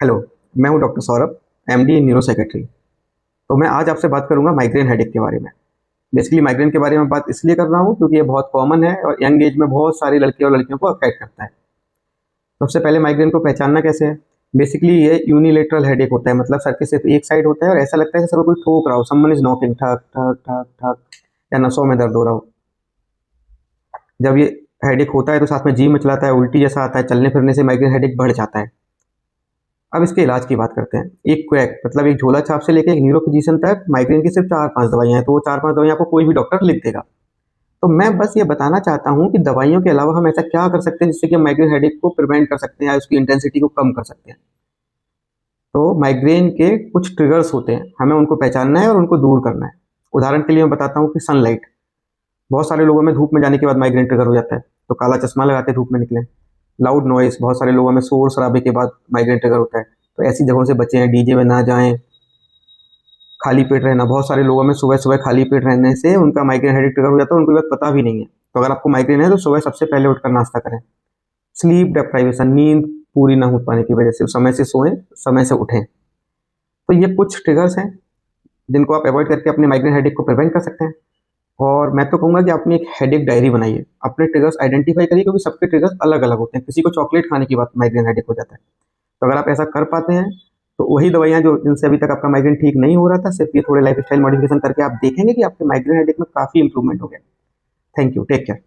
Hello, मैं हूं doctor Saurabh, MD इन neuro psychiatry. तो मैं आज आपसे बात करूंगा माइग्रेन हेडेक के बारे में। बेसिकली माइग्रेन के बारे में बात इसलिए कर रहा हूं क्योंकि ये बहुत कॉमन है और यंग एज में बहुत सारी लड़के और लड़कियों को अफेक्ट करता है। सबसे पहले माइग्रेन को पहचानना कैसे है? बेसिकली ये यूनिलेटरल हेडेक होता है, मतलब सर के सिर्फ एक साइड होता है और ऐसा लगता है कि सर को कोई ठोक रहा हो, समवन इज नॉकिंग, ठक ठक ठक ठक, या नसों में दर्द हो रहा हो। जब ये हेडेक होता है तो साथ में जी मचलाता है, उल्टी जैसा आता है, चलने फिरने से माइग्रेन हेडेक बढ़ जाता है। अब इसके इलाज की बात करते हैं। एक क्वैक मतलब एक झोला छाप से लेकर एक न्यूरो फिजिशियन तक माइग्रेन की सिर्फ 4-5 दवाइयाँ हैं, तो वो 4-5 दवाइयाँ आपको कोई भी डॉक्टर लिख देगा। तो मैं बस ये बताना चाहता हूँ कि दवाइयों के अलावा हम ऐसा क्या कर सकते हैं जिससे कि हम माइग्रेन हेडेक को प्रिवेंट कर सकते हैं या उसकी इंटेंसिटी को कम कर सकते हैं। तो माइग्रेन के कुछ ट्रिगर्स होते हैं, हमें उनको पहचानना है और उनको दूर करना है। उदाहरण के लिए मैं बताता हूँ कि सनलाइट। बहुत सारे लोगों में धूप में जाने के बाद माइग्रेन ट्रिगर हो जाता है, तो काला चश्मा लगाते धूप में निकलें। लाउड नॉइस, बहुत सारे लोगों में शोर शराबे के बाद माइग्रेन ट्रिगर होता है, तो ऐसी जगहों से बचें, डीजे में ना जाएं। खाली पेट रहना, बहुत सारे लोगों में सुबह सुबह खाली पेट रहने से उनका माइग्रेन हेडेक ट्रिगर हो जाता है, उनको ये बात पता भी नहीं है। तो अगर आपको माइग्रेन है तो सुबह सबसे पहले उठकर नाश्ता करें। स्लीप डेप्राइवेशन, नींद पूरी ना हो पाने की वजह से समय से सोएं, समय से उठें। तो ये कुछ ट्रिगर्स हैं जिनको आप अवॉइड करके अपने माइग्रेन हेडेक को प्रिवेंट कर सकते हैं। और मैं तो कहूँगा कि अपनी एक हेडेक डायरी बनाइए, अपने ट्रिगर्स आइडेंटिफाई करिए, क्योंकि सबके ट्रिगर्स अलग अलग होते हैं। किसी को चॉकलेट खाने की बाद माइग्रेन हेडेक हो जाता है। तो अगर आप ऐसा कर पाते हैं तो वही दवाइयाँ जो जिनसे अभी तक आपका माइग्रेन ठीक नहीं हो रहा था, सिर्फ ये थोड़े लाइफस्टाइल मॉडिफिकेशन करके आप देखेंगे कि आपके माइग्रेन हेडेक में काफ़ी इंप्रूवमेंट हो गया। Thank you, take care.